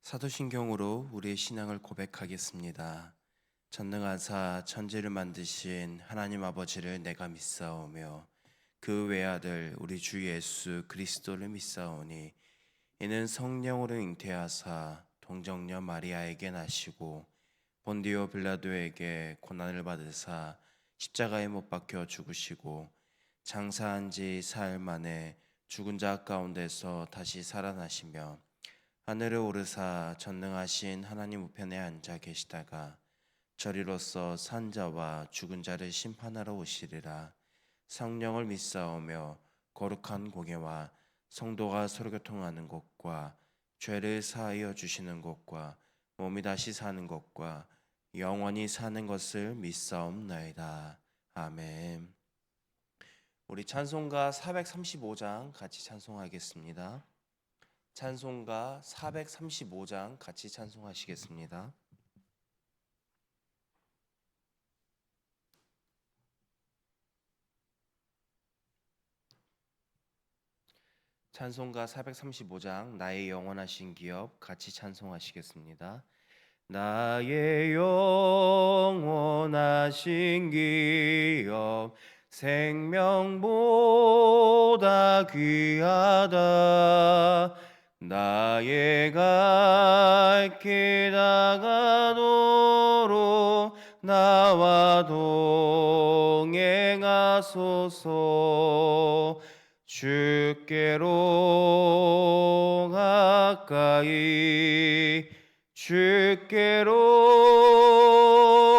사도신경으로 우리의 신앙을 고백하겠습니다. 전능하사 천지를 만드신 하나님 아버지를 내가 믿사오며 그 외아들 우리 주 예수 그리스도를 믿사오니 이는 성령으로 잉태하사 동정녀 마리아에게 나시고 본디오 빌라도에게 고난을 받으사 십자가에 못 박혀 죽으시고 장사한 지 사흘 만에 죽은 자 가운데서 다시 살아나시며 하늘에 오르사 전능하신 하나님 우편에 앉아 계시다가 저리로서 산 자와 죽은 자를 심판하러 오시리라. 성령을 믿사오며 거룩한 공예와 성도가 서로 교통하는 것과 죄를 사하여 주시는 것과 몸이 다시 사는 것과 영원히 사는 것을 믿사옵나이다. 아멘. 우리 찬송가 435장 같이 찬송하겠습니다. 찬송가 435장 같이 찬송하시겠습니다. 찬송가 435장 나의 영원하신 기업 같이 찬송하시겠습니다. 나의 영원하신 기업 생명보다 귀하다. 나의 갈 길 다가도록 나와 동행하소서. 주께로 가까이 주께로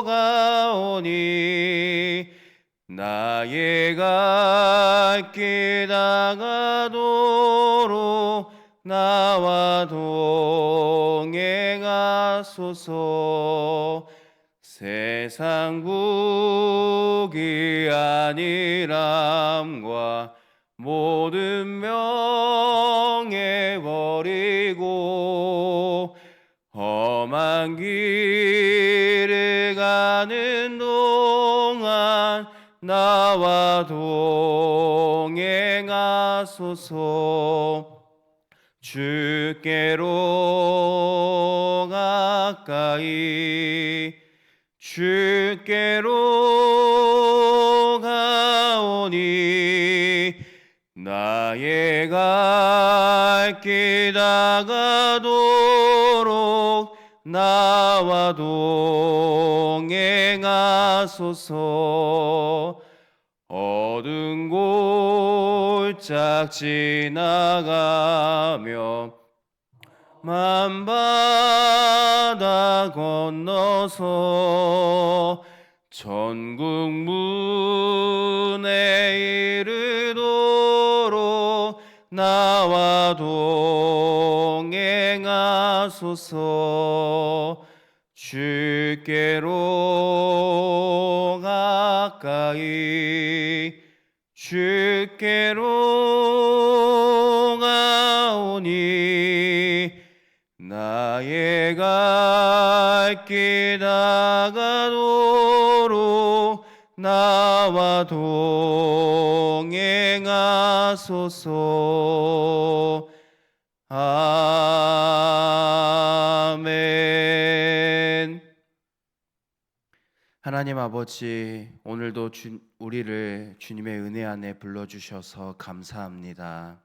가오니 나의 갈 길 다가도록 나와 동행하소서. 세상 국이 아니람과 모든 명예 버리고 험한 길을 가는 동안 나와 동행하소서. 주께로 가까이 주께로 가오니 나의 갈 길 다가도록 나와 동행하소서. 어두운 골짝 지나가며 만바다 건너서 천국 문에 이르도록 나와 동행하소서. 주께로 가까이 주께로 가오니 나의 갈 길 다가도록 나와 동행하소서. 아멘. 하나님 아버지, 오늘도 우리를 주님의 은혜 안에 불러주셔서 감사합니다.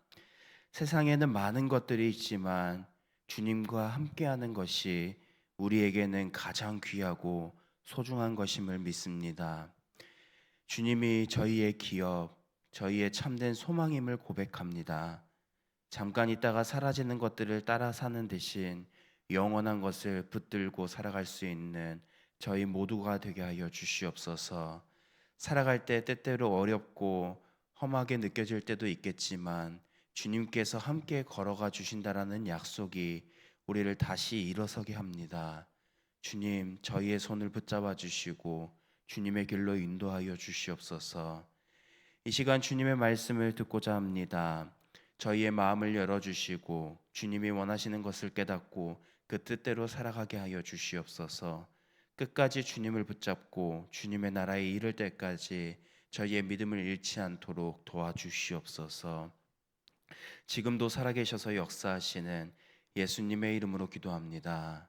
세상에는 많은 것들이 있지만 주님과 함께하는 것이 우리에게는 가장 귀하고 소중한 것임을 믿습니다. 주님이 저희의 기업, 저희의 참된 소망임을 고백합니다. 잠깐 있다가 사라지는 것들을 따라 사는 대신 영원한 것을 붙들고 살아갈 수 있는 저희 모두가 되게 하여 주시옵소서. 살아갈 때 때때로 어렵고 험하게 느껴질 때도 있겠지만 주님께서 함께 걸어가 주신다라는 약속이 우리를 다시 일어서게 합니다. 주님, 저희의 손을 붙잡아 주시고 주님의 길로 인도하여 주시옵소서. 이 시간 주님의 말씀을 듣고자 합니다. 저희의 마음을 열어주시고 주님이 원하시는 것을 깨닫고 그 뜻대로 살아가게 하여 주시옵소서. 끝까지 주님을 붙잡고 주님의 나라에 이를 때까지 저희의 믿음을 잃지 않도록 도와주시옵소서. 지금도 살아계셔서 역사하시는 예수님의 이름으로 기도합니다.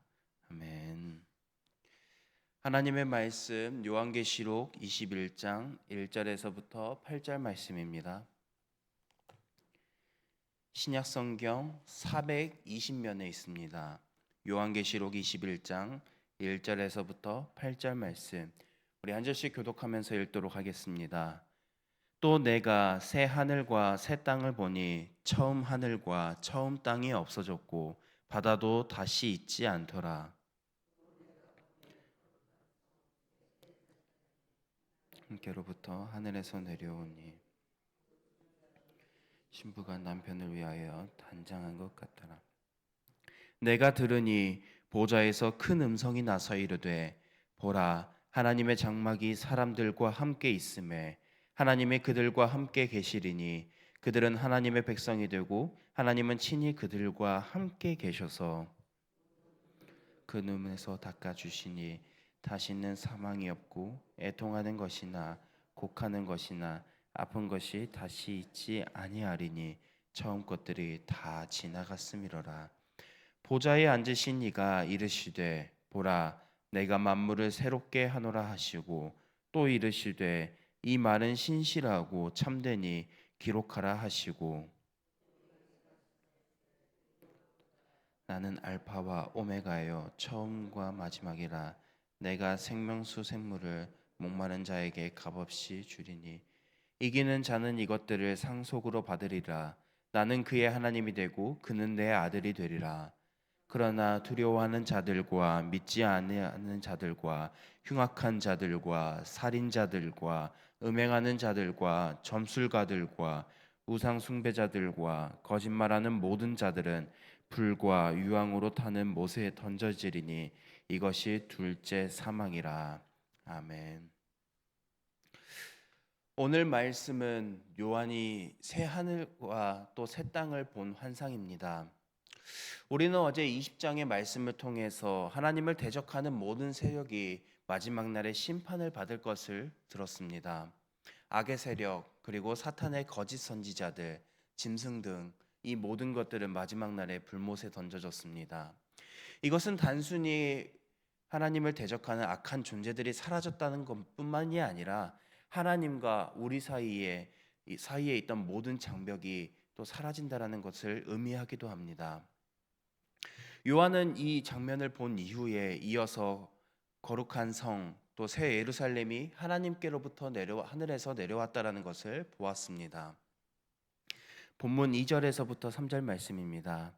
아멘. 하나님의 말씀 요한계시록 21장 1절에서부터 8절 말씀입니다. 신약성경 420면에 있습니다. 요한계시록 21장 1절에서부터 8절 말씀, 우리 한 절씩 교독하면서 읽도록 하겠습니다. 또 내가 새 하늘과 새 땅을 보니 처음 하늘과 처음 땅이 없어졌고 바다도 다시 있지 않더라. 함께로부터 하늘에서 내려오니 신부가 남편을 위하여 단장한 것 같더라. 내가 들으니 보좌에서 큰 음성이 나서 이르되 보라, 하나님의 장막이 사람들과 함께 있음에 하나님이 그들과 함께 계시리니 그들은 하나님의 백성이 되고 하나님은 친히 그들과 함께 계셔서 그 눈에서 닦아주시니 다시는 사망이 없고 애통하는 것이나 곡하는 것이나 아픈 것이 다시 있지 아니하리니 처음 것들이 다 지나갔음이로라. 보좌에 앉으신 이가 이르시되 보라, 내가 만물을 새롭게 하노라 하시고 또 이르시되 이 말은 신실하고 참되니 기록하라 하시고 나는 알파와 오메가요 처음과 마지막이라. 내가 생명수 생물을 목마른 자에게 값없이 주리니 이기는 자는 이것들을 상속으로 받으리라. 나는 그의 하나님이 되고 그는 내 아들이 되리라. 그러나 두려워하는 자들과 믿지 아니하는 자들과 흉악한 자들과 살인자들과 음행하는 자들과 점술가들과 우상 숭배자들과 거짓말하는 모든 자들은 불과 유황으로 타는 못에 던져지리니 이것이 둘째 사망이라. 아멘. 오늘 말씀은 요한이 새 하늘과 또 새 땅을 본 환상입니다. 우리는 어제 20장의 말씀을 통해서 하나님을 대적하는 모든 세력이 마지막 날에 심판을 받을 것을 들었습니다. 악의 세력, 그리고 사탄의 거짓 선지자들, 짐승 등 이 모든 것들은 마지막 날에 불못에 던져졌습니다. 이것은 단순히 하나님을 대적하는 악한 존재들이 사라졌다는 것뿐만이 아니라 하나님과 우리 사이에 있던 모든 장벽이 또 사라진다라는 것을 의미하기도 합니다. 요한은 이 장면을 본 이후에 이어서 거룩한 성, 또 새 예루살렘이 하나님께로부터 하늘에서 내려왔다라는 것을 보았습니다. 본문 2절에서부터 3절 말씀입니다.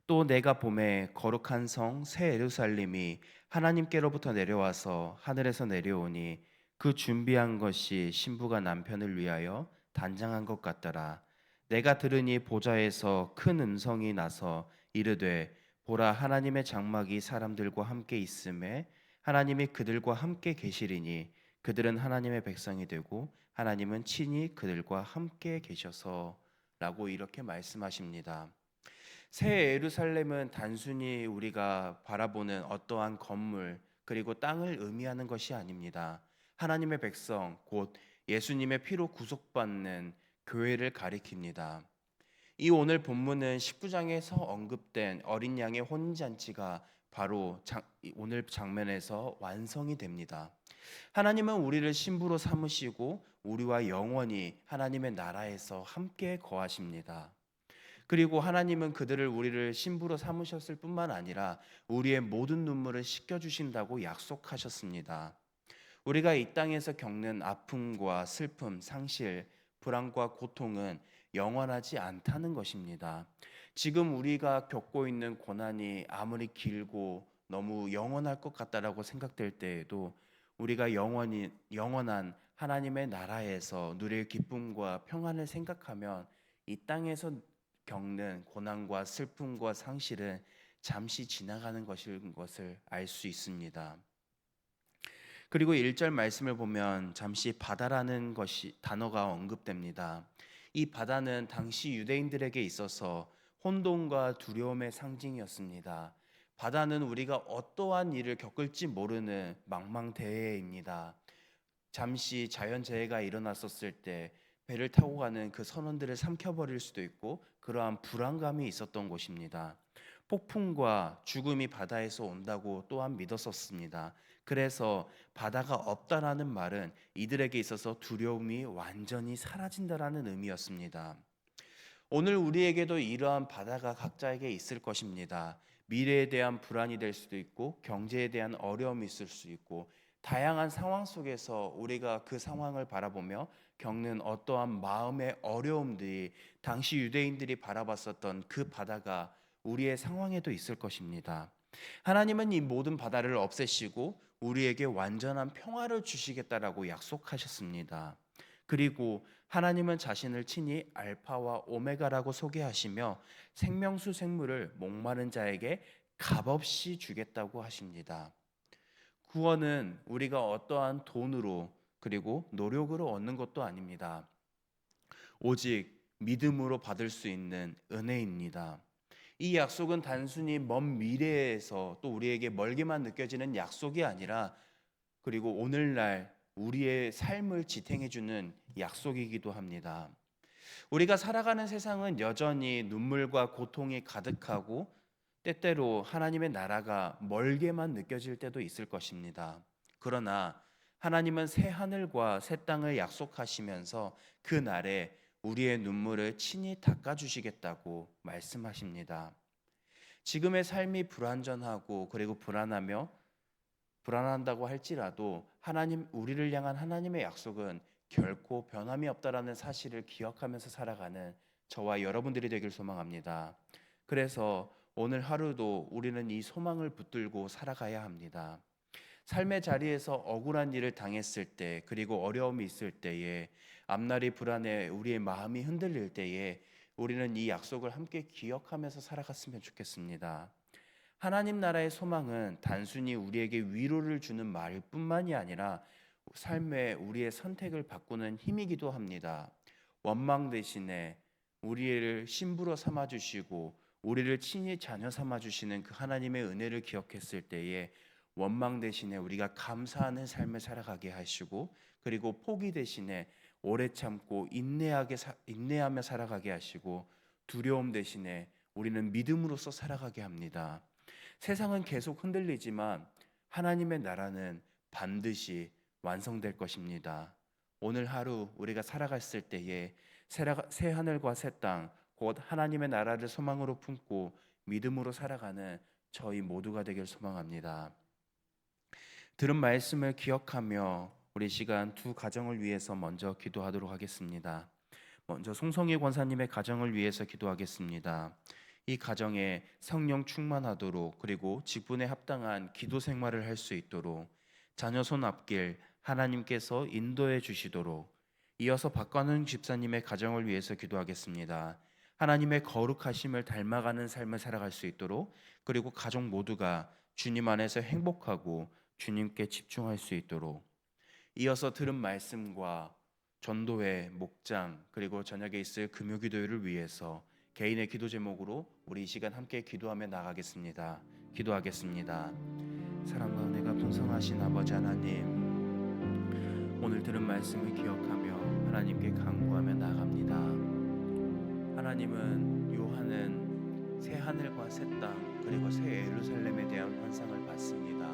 또 내가 보매 거룩한 성 새 예루살렘이 하나님께로부터 내려와서 하늘에서 내려오니 그 준비한 것이 신부가 남편을 위하여 단장한 것 같더라. 내가 들으니 보좌에서 큰 음성이 나서 이르되 보라, 하나님의 장막이 사람들과 함께 있음에 하나님이 그들과 함께 계시리니 그들은 하나님의 백성이 되고 하나님은 친히 그들과 함께 계셔서 라고 이렇게 말씀하십니다. 새 예루살렘은 단순히 우리가 바라보는 어떠한 건물 그리고 땅을 의미하는 것이 아닙니다. 하나님의 백성, 곧 예수님의 피로 구속받는 교회를 가리킵니다. 이 오늘 본문은 19장에서 언급된 어린 양의 혼인잔치가 바로 오늘 장면에서 완성이 됩니다. 하나님은 우리를 신부로 삼으시고 우리와 영원히 하나님의 나라에서 함께 거하십니다. 그리고 하나님은 우리를 신부로 삼으셨을 뿐만 아니라 우리의 모든 눈물을 씻겨주신다고 약속하셨습니다. 우리가 이 땅에서 겪는 아픔과 슬픔, 상실, 불안과 고통은 영원하지 않다는 것입니다. 지금 우리가 겪고 있는 고난이 아무리 길고 너무 영원할 것 같다라고 생각될 때에도 우리가 영원한 하나님의 나라에서 누릴 기쁨과 평안을 생각하면 이 땅에서 겪는 고난과 슬픔과 상실은 잠시 지나가는 것을 알 수 있습니다. 그리고 1절 말씀을 보면 잠시 바다라는 단어가 언급됩니다. 이 바다는 당시 유대인들에게 있어서 혼돈과 두려움의 상징이었습니다. 바다는 우리가 어떠한 일을 겪을지 모르는 망망대해입니다. 잠시 자연재해가 일어났었을 때 배를 타고 가는 그 선원들을 삼켜버릴 수도 있고 그러한 불안감이 있었던 곳입니다. 폭풍과 죽음이 바다에서 온다고 또한 믿었었습니다. 그래서 바다가 없다라는 말은 이들에게 있어서 두려움이 완전히 사라진다라는 의미였습니다. 오늘 우리에게도 이러한 바다가 각자에게 있을 것입니다. 미래에 대한 불안이 될 수도 있고 경제에 대한 어려움이 있을 수 있고 다양한 상황 속에서 우리가 그 상황을 바라보며 겪는 어떠한 마음의 어려움들이 당시 유대인들이 바라봤었던 그 바다가 우리의 상황에도 있을 것입니다. 하나님은 이 모든 바다를 없애시고 우리에게 완전한 평화를 주시겠다라고 약속하셨습니다. 그리고 하나님은 자신을 친히 알파와 오메가라고 소개하시며 생명수 생물을 목마른 자에게 값없이 주겠다고 하십니다. 구원은 우리가 어떠한 돈으로 그리고 노력으로 얻는 것도 아닙니다. 오직 믿음으로 받을 수 있는 은혜입니다. 이 약속은 단순히 먼 미래에서 또 우리에게 멀게만 느껴지는 약속이 아니라 그리고 오늘날 우리의 삶을 지탱해주는 약속이기도 합니다. 우리가 살아가는 세상은 여전히 눈물과 고통이 가득하고 때때로 하나님의 나라가 멀게만 느껴질 때도 있을 것입니다. 그러나 하나님은 새 하늘과 새 땅을 약속하시면서 그 날에 우리의 눈물을 친히 닦아주시겠다고 말씀하십니다. 지금의 삶이 불완전하고 그리고 불안한다고 할지라도 우리를 향한 하나님의 약속은 결코 변함이 없다라는 사실을 기억하면서 살아가는 저와 여러분들이 되길 소망합니다. 그래서 오늘 하루도 우리는 이 소망을 붙들고 살아가야 합니다. 삶의 자리에서 억울한 일을 당했을 때 그리고 어려움이 있을 때에 앞날이 불안해 우리의 마음이 흔들릴 때에 우리는 이 약속을 함께 기억하면서 살아갔으면 좋겠습니다. 하나님 나라의 소망은 단순히 우리에게 위로를 주는 말뿐만이 아니라 삶에 우리의 선택을 바꾸는 힘이기도 합니다. 원망 대신에 우리를 신부로 삼아 주시고 우리를 친히 자녀 삼아 주시는 그 하나님의 은혜를 기억했을 때에 원망 대신에 우리가 감사하는 삶을 살아가게 하시고 그리고 포기 대신에 오래 참고 인내하며 살아가게 하시고 두려움 대신에 우리는 믿음으로써 살아가게 합니다. 세상은 계속 흔들리지만 하나님의 나라는 반드시 완성될 것입니다. 오늘 하루 우리가 살아갔을 때에 새 하늘과 새 땅, 곧 하나님의 나라를 소망으로 품고 믿음으로 살아가는 저희 모두가 되길 소망합니다. 들은 말씀을 기억하며 우리 시간 두 가정을 위해서 먼저 기도하도록 하겠습니다. 먼저 송성희 권사님의 가정을 위해서 기도하겠습니다. 이 가정에 성령 충만하도록 그리고 직분에 합당한 기도 생활을 할 수 있도록 자녀 손 앞길 하나님께서 인도해 주시도록 이어서 박관훈 집사님의 가정을 위해서 기도하겠습니다. 하나님의 거룩하심을 닮아가는 삶을 살아갈 수 있도록 그리고 가족 모두가 주님 안에서 행복하고 주님께 집중할 수 있도록 이어서 들은 말씀과 전도회, 목장 그리고 저녁에 있을 금요기도회를 위해서 개인의 기도 제목으로 우리 이 시간 함께 기도하며 나가겠습니다. 기도하겠습니다. 사랑과 은혜가 풍성하신 아버지 하나님, 오늘 들은 말씀을 기억하며 하나님께 간구하며 나갑니다. 하나님은 요한은 새 하늘과 새 땅 그리고 새 예루살렘에 대한 환상을 받습니다.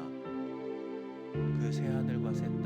그 새 하늘과 새 땅